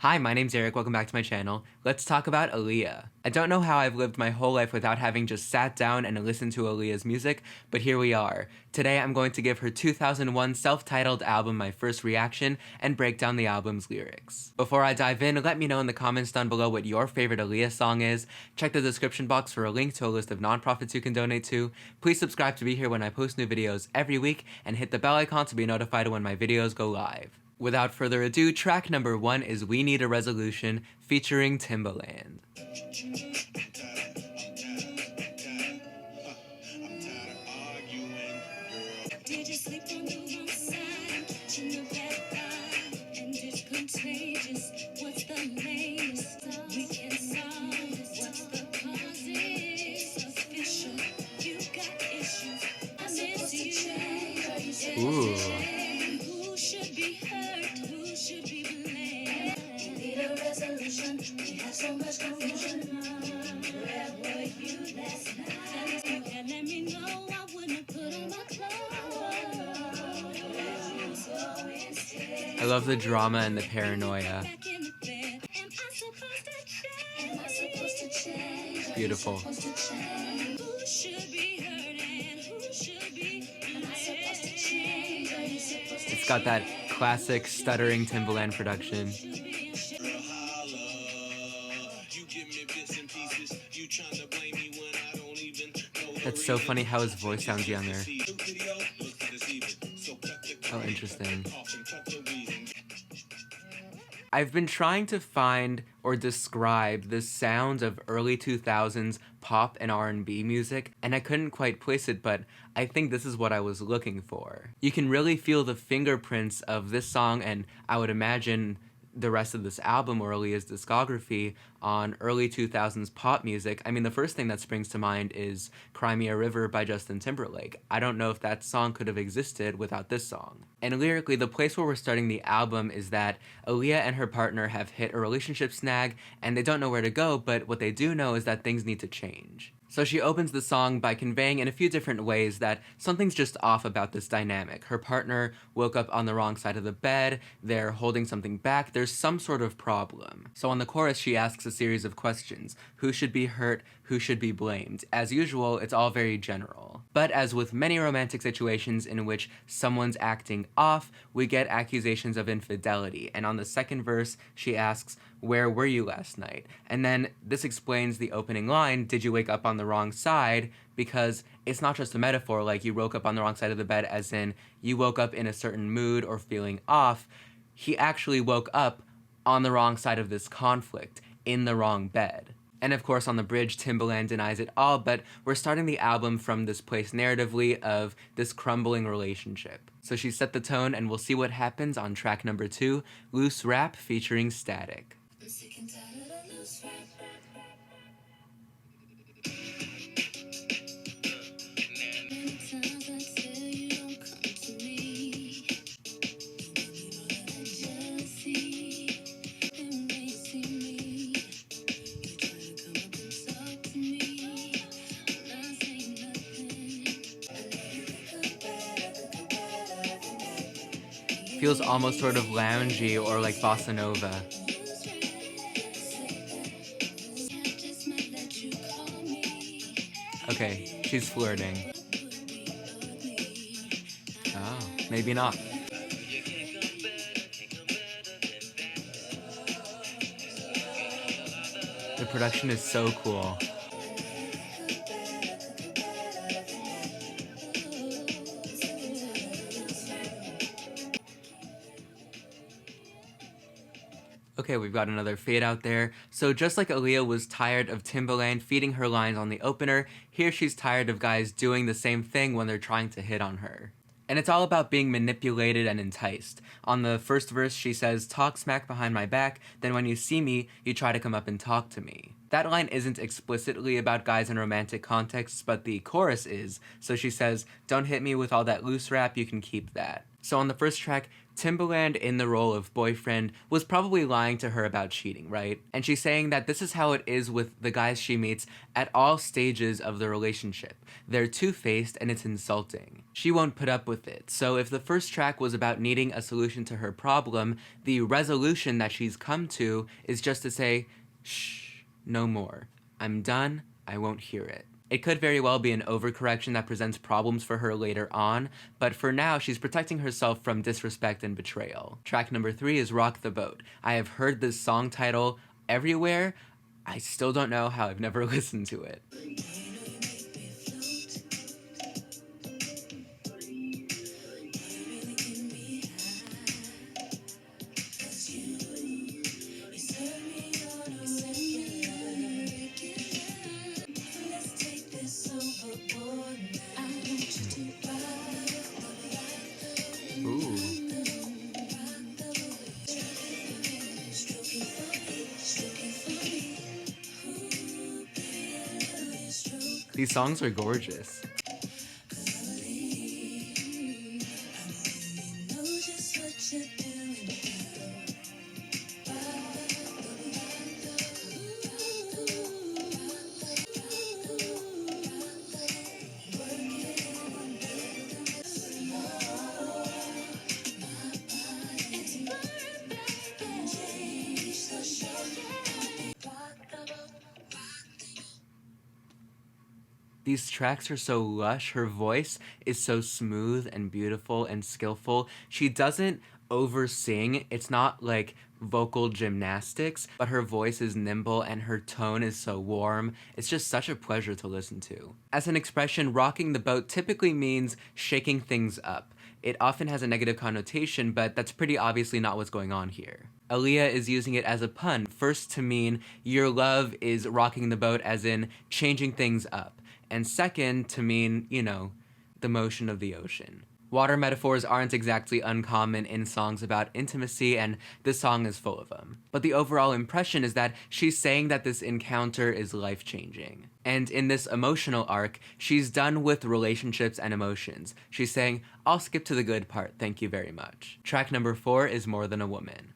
Hi, my name's Eric, welcome back to my channel. Let's talk about Aaliyah. I don't know how I've lived my whole life without having just sat down and listened to Aaliyah's music, but here we are. Today I'm going to give her 2001 self-titled album my first reaction and break down the album's lyrics. Before I dive in, let me know in the comments down below what your favorite Aaliyah song is. Check the description box for a link to a list of nonprofits you can donate to. Please subscribe to be here when I post new videos every week, and hit the bell icon to be notified when my videos go live. Without further ado, track number 1 is We Need a Resolution featuring Timbaland. Did you sleep on the wrong side? Catching your bad vibe, and it's contagious. What's the latest? We can solve this. What's the cause? It's official. You got issues. I miss you. Ooh. Who should be hurt? Who should be blamed? We need a resolution. We have so much confusion. Where were you last night? You can let me know. I wouldn't put on my clothes. I love the drama and the paranoia. Beautiful. It's got that classic stuttering Timbaland production. That's so funny how his voice sounds younger. Oh, interesting. I've been trying to find or describe the sounds of early 2000s pop and R&B music, and I couldn't quite place it, but I think this is what I was looking for. You can really feel the fingerprints of this song, and I would imagine the rest of this album or Aaliyah's discography on early 2000s pop music. I mean, the first thing that springs to mind is Cry Me a River by Justin Timberlake. I don't know if that song could have existed without this song. And lyrically, the place where we're starting the album is that Aaliyah and her partner have hit a relationship snag and they don't know where to go, but what they do know is that things need to change. So she opens the song by conveying in a few different ways that something's just off about this dynamic. Her partner woke up on the wrong side of the bed, they're holding something back, there's some sort of problem. So on the chorus she asks a series of questions. Who should be hurt? Who should be blamed? As usual, it's all very general. But as with many romantic situations in which someone's acting off, we get accusations of infidelity. And on the second verse, she asks, where were you last night? And then this explains the opening line, did you wake up on the wrong side? Because it's not just a metaphor, like you woke up on the wrong side of the bed as in you woke up in a certain mood or feeling off. He actually woke up on the wrong side of this conflict, in the wrong bed. And of course on the bridge, Timbaland denies it all, but we're starting the album from this place narratively of this crumbling relationship. So she set the tone, and we'll see what happens on track number 2, Loose Rap featuring Static. I'm sick and tired of the loose rap. Many times I tell you don't come to me. You know that jealousy. And when you see me, you try to come up and talk to me. I'm not saying nothing. I know you could better. Feels almost sort of loungy or like bossa nova. Okay, she's flirting. Oh, maybe not. The production is so cool. Okay, we've got another fade out there. So just like Aaliyah was tired of Timbaland feeding her lines on the opener, here she's tired of guys doing the same thing when they're trying to hit on her. And it's all about being manipulated and enticed. On the first verse, she says, talk smack behind my back, then when you see me, you try to come up and talk to me. That line isn't explicitly about guys in romantic contexts, but the chorus is. So she says, don't hit me with all that loose rap, you can keep that. So on the first track, Timbaland, in the role of boyfriend, was probably lying to her about cheating, right? And she's saying that this is how it is with the guys she meets at all stages of the relationship. They're two-faced and it's insulting. She won't put up with it. So if the first track was about needing a solution to her problem, the resolution that she's come to is just to say, shh, no more. I'm done. I won't hear it. It could very well be an overcorrection that presents problems for her later on, but for now, she's protecting herself from disrespect and betrayal. Track number 3 is Rock the Boat. I have heard this song title everywhere. I still don't know how I've never listened to it. Ooh. These songs are gorgeous. These tracks are so lush. Her voice is so smooth and beautiful and skillful. She doesn't over-sing. It's not like vocal gymnastics, but her voice is nimble and her tone is so warm. It's just such a pleasure to listen to. As an expression, rocking the boat typically means shaking things up. It often has a negative connotation, but that's pretty obviously not what's going on here. Aaliyah is using it as a pun, first to mean your love is rocking the boat as in changing things up, and second to mean, the motion of the ocean. Water metaphors aren't exactly uncommon in songs about intimacy, and this song is full of them. But the overall impression is that she's saying that this encounter is life-changing. And in this emotional arc, she's done with relationships and emotions. She's saying, I'll skip to the good part, thank you very much. Track number 4 is More Than a Woman.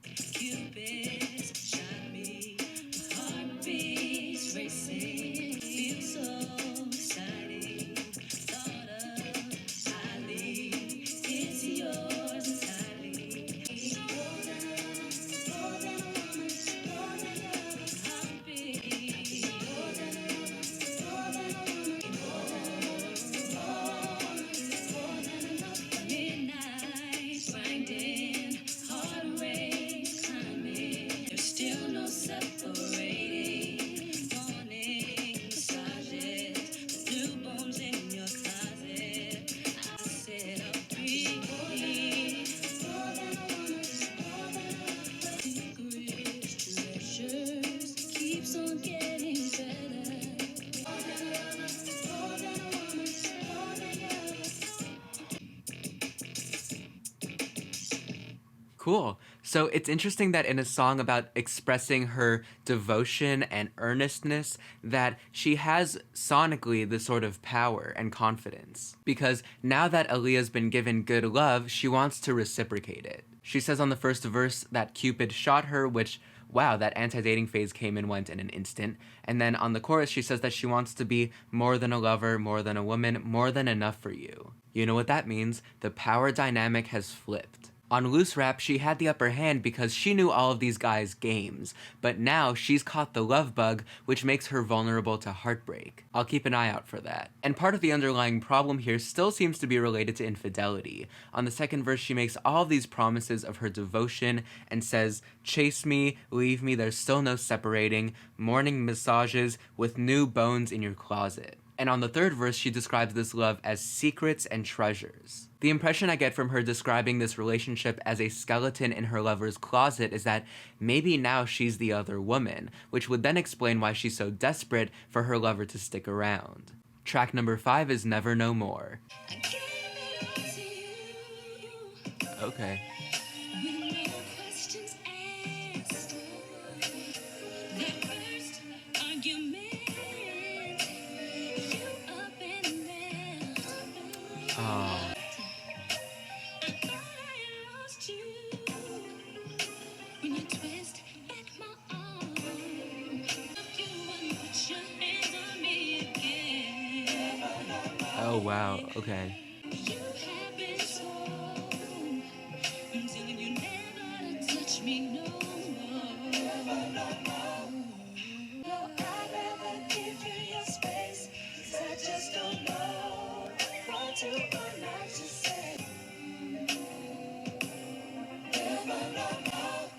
Cool. So it's interesting that in a song about expressing her devotion and earnestness, that she has sonically this sort of power and confidence. Because now that Aaliyah's been given good love, she wants to reciprocate it. She says on the first verse that Cupid shot her, which, wow, that anti-dating phase came and went in an instant. And then on the chorus, she says that she wants to be more than a lover, more than a woman, more than enough for you. You know what that means? The power dynamic has flipped. On Loose Rap, she had the upper hand because she knew all of these guys' games, but now she's caught the love bug, which makes her vulnerable to heartbreak. I'll keep an eye out for that. And part of the underlying problem here still seems to be related to infidelity. On the second verse, she makes all of these promises of her devotion and says, chase me, leave me, there's still no separating, morning massages with new bones in your closet. And on the third verse, she describes this love as secrets and treasures. The impression I get from her describing this relationship as a skeleton in her lover's closet is that maybe now she's the other woman, which would then explain why she's so desperate for her lover to stick around. Track number 5 is Never No More. Okay. Oh. Oh wow, okay. You have been told, I'm telling you never to touch me no more. Never, no, no. No, I'd rather give you your space, 'cause I just don't know what to or not to say. Never, no, no.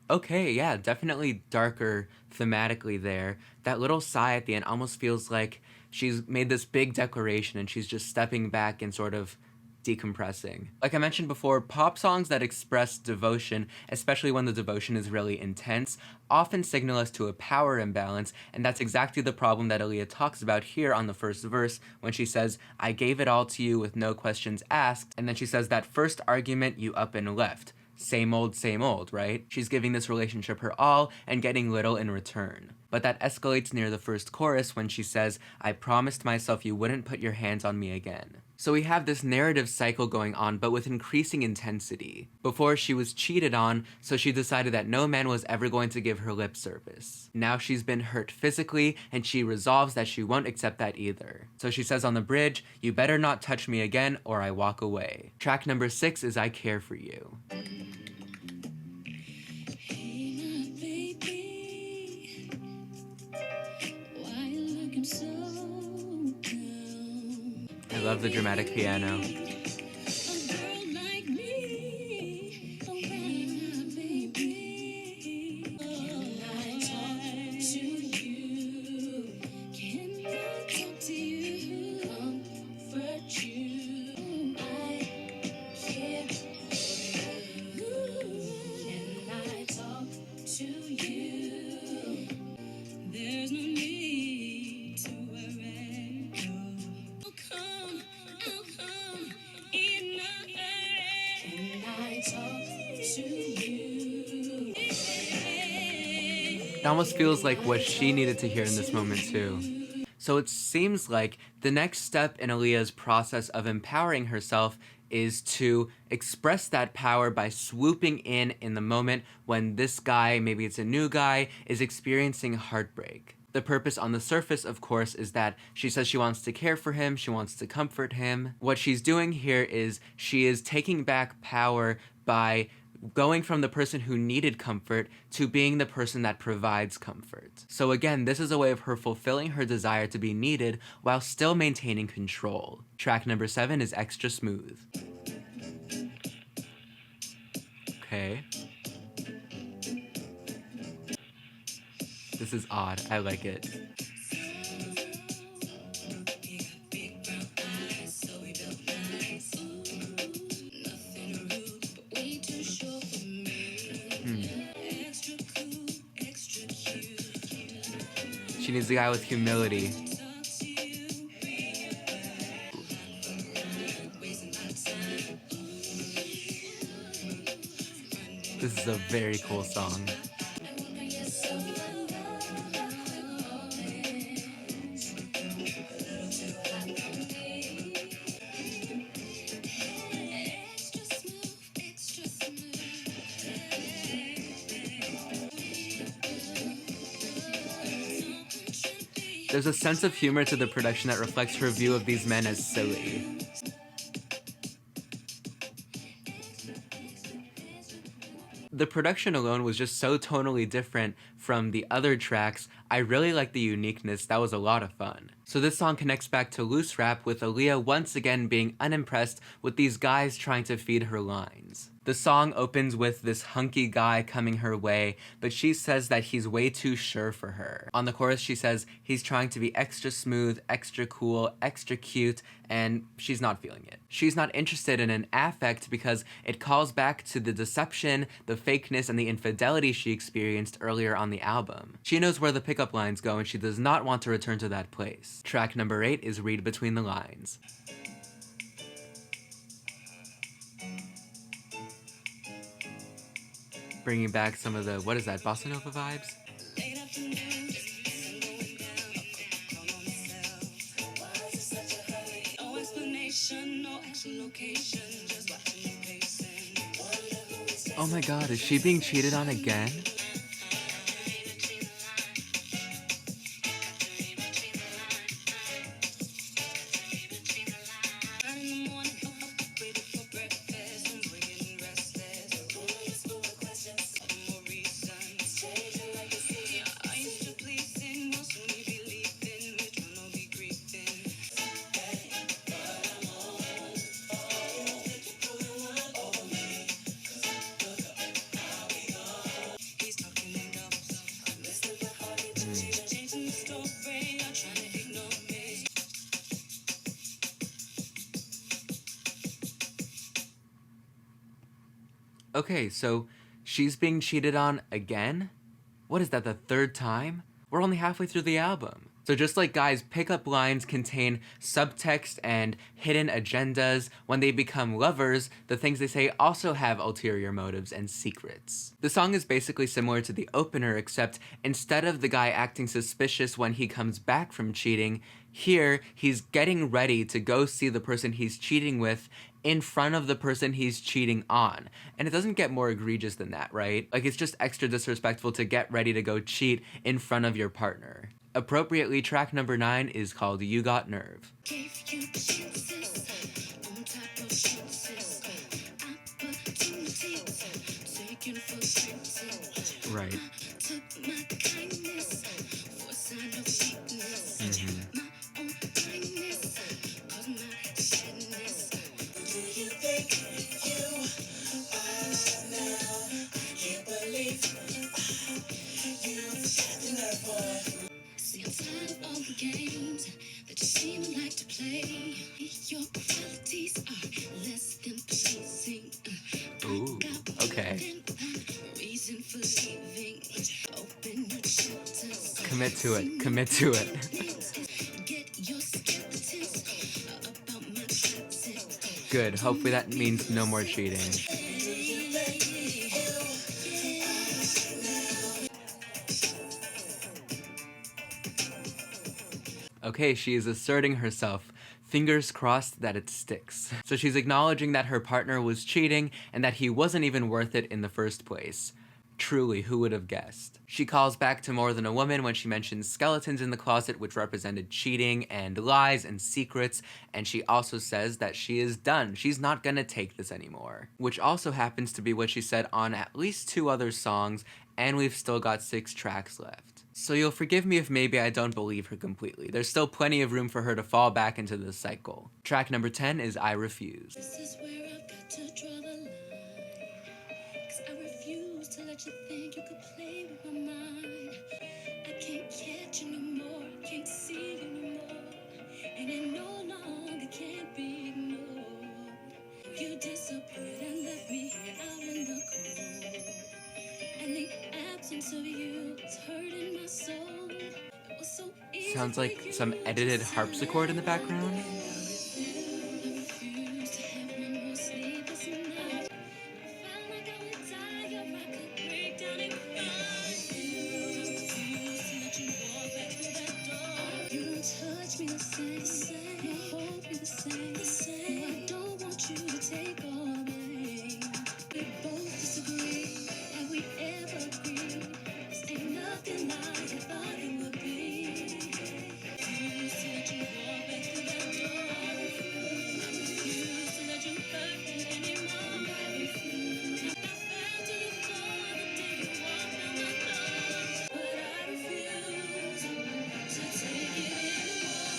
Okay, yeah, definitely darker thematically there. That little sigh at the end almost feels like she's made this big declaration and she's just stepping back and sort of decompressing. Like I mentioned before, pop songs that express devotion, especially when the devotion is really intense, often signal us to a power imbalance, and that's exactly the problem that Aaliyah talks about here on the first verse when she says, I gave it all to you with no questions asked, and then she says that first argument you up and left. Same old, right? She's giving this relationship her all and getting little in return. But that escalates near the first chorus when she says, I promised myself you wouldn't put your hands on me again. So we have this narrative cycle going on, but with increasing intensity. Before, she was cheated on, so she decided that no man was ever going to give her lip service. Now she's been hurt physically, and she resolves that she won't accept that either. So she says on the bridge, you better not touch me again or I walk away. Track number 6 is I Care For You. Hey, my baby, why you looking so down? I love the dramatic piano. A girl like me, oh, my baby. Can I talk to you? Can I talk to you? Comfort you. I care for you. Can I talk to you? There's no need to worry. I'll come in a hurry. Can I talk to you? It almost feels like what she needed to hear in this moment too. So it seems like the next step in Aaliyah's process of empowering herself is to express that power by swooping in the moment when this guy, maybe it's a new guy, is experiencing heartbreak. The purpose on the surface, of course, is that she says she wants to care for him, she wants to comfort him. What she's doing here is she is taking back power by going from the person who needed comfort to being the person that provides comfort. So again, this is a way of her fulfilling her desire to be needed while still maintaining control. Track number 7 is Extra Smooth. Okay. This is odd. I like it. She needs a guy with humility. This is a very cool song. There's a sense of humor to the production that reflects her view of these men as silly. The production alone was just so tonally different from the other tracks. I really like the uniqueness. That was a lot of fun. So this song connects back to Loose Rap with Aaliyah once again being unimpressed with these guys trying to feed her lines. The song opens with this hunky guy coming her way, but she says that he's way too sure for her. On the chorus, she says he's trying to be extra smooth, extra cool, extra cute, and she's not feeling it. She's not interested in an affect because it calls back to the deception, the fakeness, and the infidelity she experienced earlier on the album. She knows where the pickup lines go, and she does not want to return to that place. Track number 8 is Read Between the Lines. Bringing back some of the, what is that, bossa nova vibes? Oh my god, is she being cheated on again? Okay, so she's being cheated on again? What is that, the third time? We're only halfway through the album. So just like guys, pickup lines contain subtext and hidden agendas. When they become lovers, the things they say also have ulterior motives and secrets. The song is basically similar to the opener, except instead of the guy acting suspicious when he comes back from cheating, here he's getting ready to go see the person he's cheating with in front of the person he's cheating on. And it doesn't get more egregious than that, right? Like, it's just extra disrespectful to get ready to go cheat in front of your partner. Appropriately, track number 9 is called You Got Nerve. Gave you chances on top of chances, opportunities taken for granted. Right. Took my kindness for a sign of weakness. My own kindness caused my sadness. Do you think you are now? I can't believe you've got the nerve, boy. See, I'm tired of all the games that you seem to like to play. Your qualities are less than pleasing. Ooh, okay. Reason for leaving. Open your chapters. Commit to it. Commit to it. Get your skeletons about my closet. Good. Hopefully that means no more cheating. Okay, she is asserting herself. Fingers crossed that it sticks. So she's acknowledging that her partner was cheating and that he wasn't even worth it in the first place. Truly, who would have guessed? She calls back to More Than a Woman when she mentions skeletons in the closet, which represented cheating and lies and secrets, and she also says that she is done. She's not gonna take this anymore. Which also happens to be what she said on at least 2 other songs, and we've still got 6 tracks left. So you'll forgive me if maybe I don't believe her completely. There's still plenty of room for her to fall back into this cycle. Track number 10 is I Refuse. This is where I've got to draw the line. 'Cause I refuse to let you think you could play with my mind. I can't catch you no more, can't see you no more. And it no longer can't be ignored. You disappeared and left me here out in the cold. And the absence of you is hurting my soul. It was so easy Sounds for like you some edited to say harpsichord in the background. I refuse to have one more sleepless night. I felt like I would die if I could break down and cry. Refuse to let you walk back through that door. You don't touch me the same. You hold me the same. No, I don't want you to take all the blame. We both disagree. Have we ever agreed? This ain't nothing like I thought it would be. Refuse to let you walk back through that door. I refuse to let you hurt me anymore. I refuse. I fell to the floor the day you walked out my door. But I refuse to take it anymore.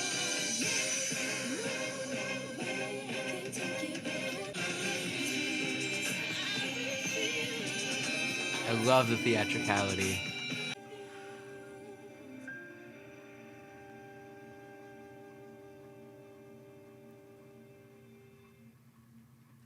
I can't take it back. I love the theatricality.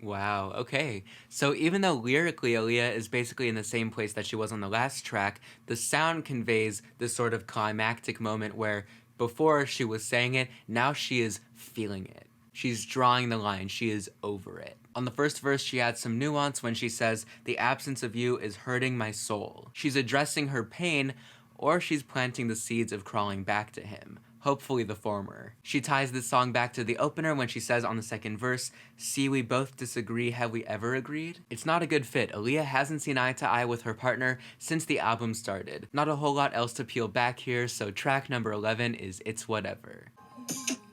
Wow, okay. So even though lyrically Aaliyah is basically in the same place that she was on the last track, the sound conveys this sort of climactic moment where before she was saying it, now she is feeling it. She's drawing the line, she is over it. On the first verse, she adds some nuance when she says, "The absence of you is hurting my soul." She's addressing her pain, or she's planting the seeds of crawling back to him. Hopefully the former. She ties this song back to the opener when she says on the second verse, "See, we both disagree, have we ever agreed?" It's not a good fit. Aaliyah hasn't seen eye to eye with her partner since the album started. Not a whole lot else to peel back here, so track number 11 is It's Whatever.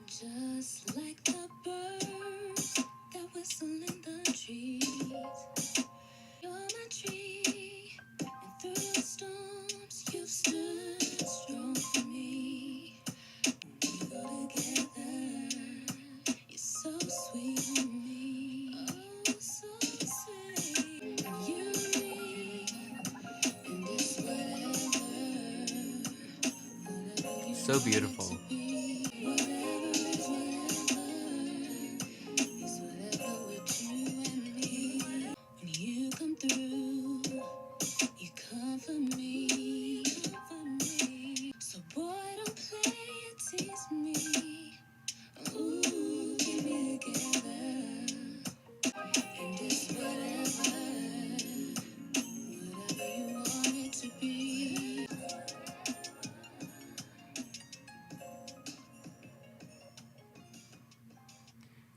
Just like the birds that whistle in the trees. You're my tree, and through the storms you've stood strong for me. We go together, you're so sweet on me. Oh, so sweet. You and me, and it's whatever, whatever you So beautiful. want it to be. Whatever is whatever, is whatever with you and me. When you come through, for me. So boy, don't play it, tease me. Ooh, keep me together. And it's whatever you want it to be.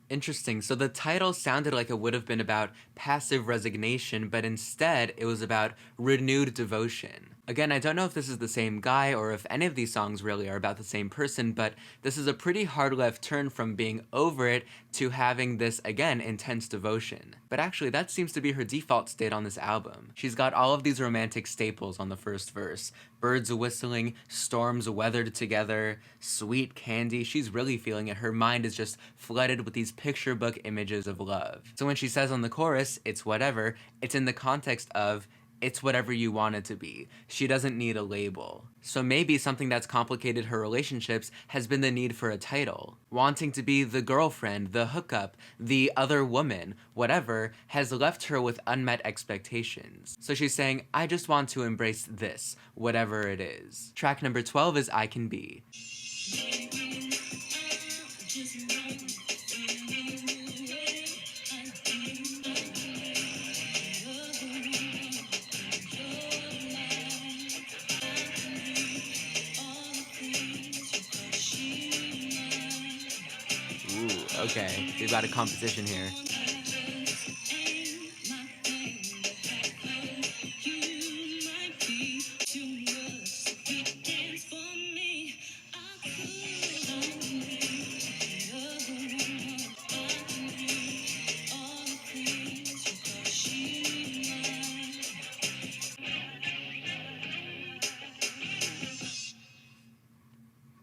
Interesting. So the title sounded like it would have been about passive resignation, but instead it was about renewed devotion. Again, I don't know if this is the same guy or if any of these songs really are about the same person, but this is a pretty hard left turn from being over it to having this, again, intense devotion. But actually, that seems to be her default state on this album. She's got all of these romantic staples on the first verse: birds whistling, storms weathered together, sweet candy. She's really feeling it. Her mind is just flooded with these picture book images of love. So when she says on the chorus, it's whatever, it's in the context of it's whatever you want it to be. She doesn't need a label. So maybe something that's complicated her relationships has been the need for a title. Wanting to be the girlfriend, the hookup, the other woman, whatever, has left her with unmet expectations. So she's saying, I just want to embrace this, whatever it is. Track number 12 is I Can Be. Ooh, okay. We've got a competition here.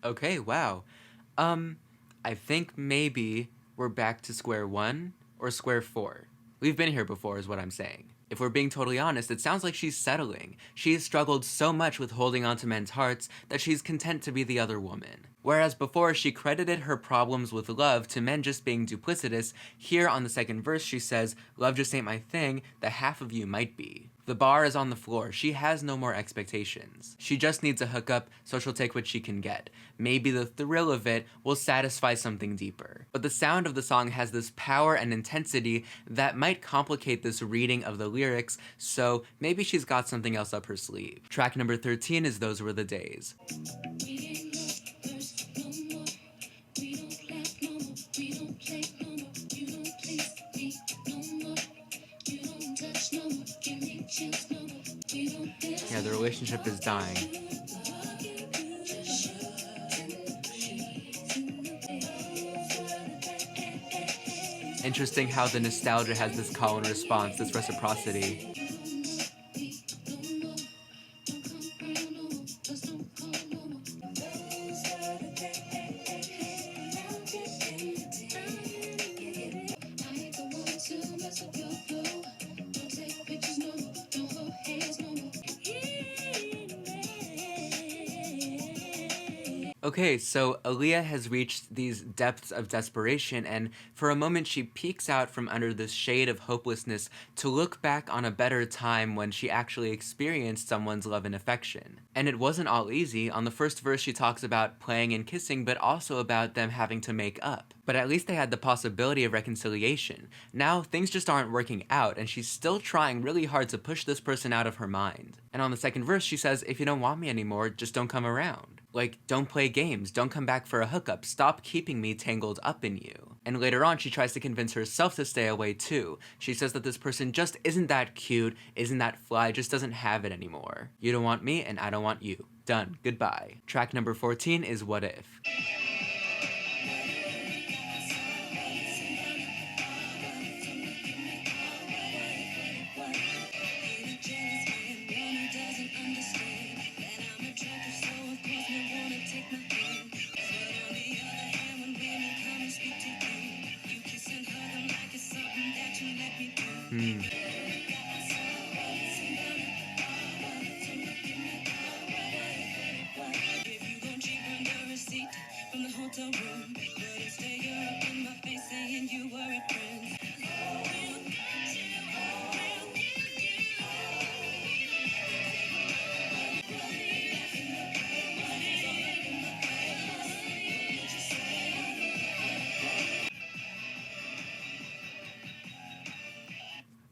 Okay, wow. I think maybe we're back to square one or square four. We've been here before, is what I'm saying. If we're being totally honest, it sounds like she's settling. She has struggled so much with holding on to men's hearts that she's content to be the other woman. Whereas before she credited her problems with love to men just being duplicitous, here on the second verse she says, love just ain't my thing, the half of you might be. The bar is on the floor. She has no more expectations. She just needs a hookup, so she'll take what she can get. Maybe the thrill of it will satisfy something deeper. But the sound of the song has this power and intensity that might complicate this reading of the lyrics, so maybe she's got something else up her sleeve. Track number 13 is Those Were the Days. Yeah, the relationship is dying. Interesting how the nostalgia has this call and response, this reciprocity. Okay, so Aaliyah has reached these depths of desperation, and for a moment she peeks out from under this shade of hopelessness to look back on a better time when she actually experienced someone's love and affection. And it wasn't all easy. On the first verse she talks about playing and kissing, but also about them having to make up. But at least they had the possibility of reconciliation. Now things just aren't working out, and she's still trying really hard to push this person out of her mind. And on the second verse she says, if you don't want me anymore, just don't come around. Like, don't play games, don't come back for a hookup, stop keeping me tangled up in you. And later on, she tries to convince herself to stay away too. She says that this person just isn't that cute, isn't that fly, just doesn't have it anymore. You don't want me, and I don't want you. Done. Goodbye. Track number 14 is What If.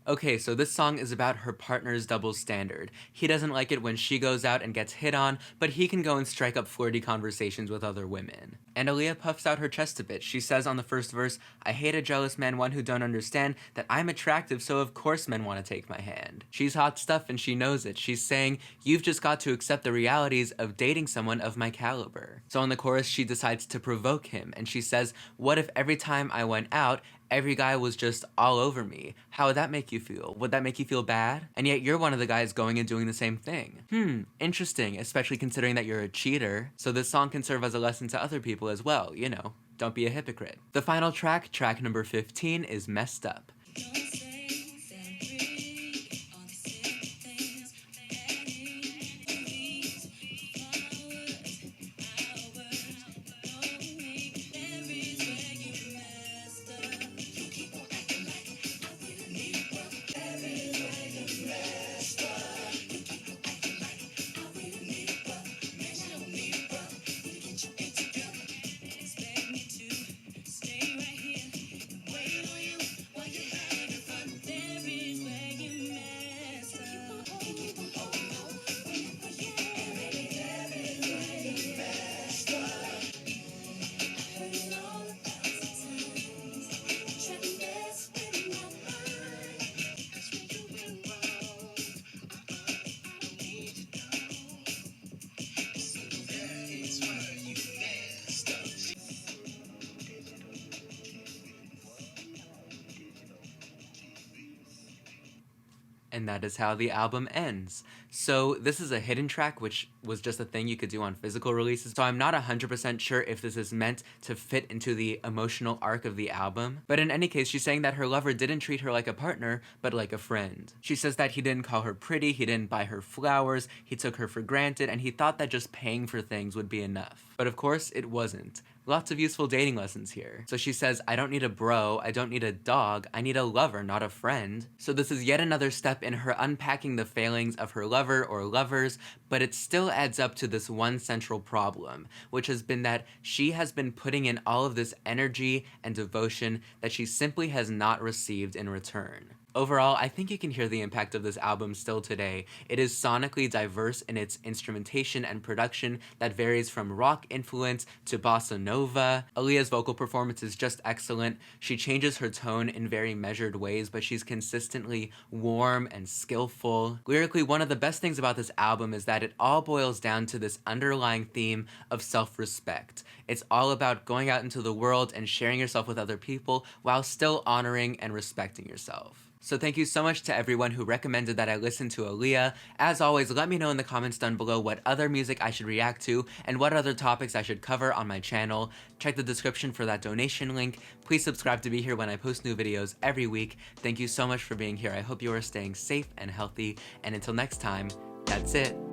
Okay, so this song is about her partner's double standard. He doesn't like it when she goes out and gets hit on, but he can go and strike up flirty conversations with other women. And Aaliyah puffs out her chest a bit. She says on the first verse, "I hate a jealous man, one who don't understand that I'm attractive, so of course men want to take my hand." She's hot stuff and she knows it. She's saying, "You've just got to accept the realities of dating someone of my caliber." So in the chorus, she decides to provoke him, and she says, "What if every time I went out, every guy was just all over me? How would that make you feel? Would that make you feel bad? And yet you're one of the guys going and doing the same thing." Interesting, especially considering that you're a cheater. So this song can serve as a lesson to other people as well, you know, don't be a hypocrite. The final track, track number 15, is Messed Up. And that is how the album ends. So this is a hidden track, which was just a thing you could do on physical releases. So I'm not 100% sure if this is meant to fit into the emotional arc of the album. But in any case, she's saying that her lover didn't treat her like a partner, but like a friend. She says that he didn't call her pretty, he didn't buy her flowers, he took her for granted, and he thought that just paying for things would be enough. But of course, it wasn't. Lots of useful dating lessons here. So she says, "I don't need a bro, I don't need a dog, I need a lover, not a friend." So this is yet another step in her unpacking the failings of her lover or lovers, but it still adds up to this one central problem, which has been that she has been putting in all of this energy and devotion that she simply has not received in return. Overall, I think you can hear the impact of this album still today. It is sonically diverse in its instrumentation and production that varies from rock influence to bossa nova. Aaliyah's vocal performance is just excellent. She changes her tone in very measured ways, but she's consistently warm and skillful. Lyrically, one of the best things about this album is that it all boils down to this underlying theme of self-respect. It's all about going out into the world and sharing yourself with other people while still honoring and respecting yourself. So thank you so much to everyone who recommended that I listen to Aaliyah. As always, let me know in the comments down below what other music I should react to and what other topics I should cover on my channel. Check the description for that donation link. Please subscribe to be here when I post new videos every week. Thank you so much for being here. I hope you are staying safe and healthy. And until next time, that's it.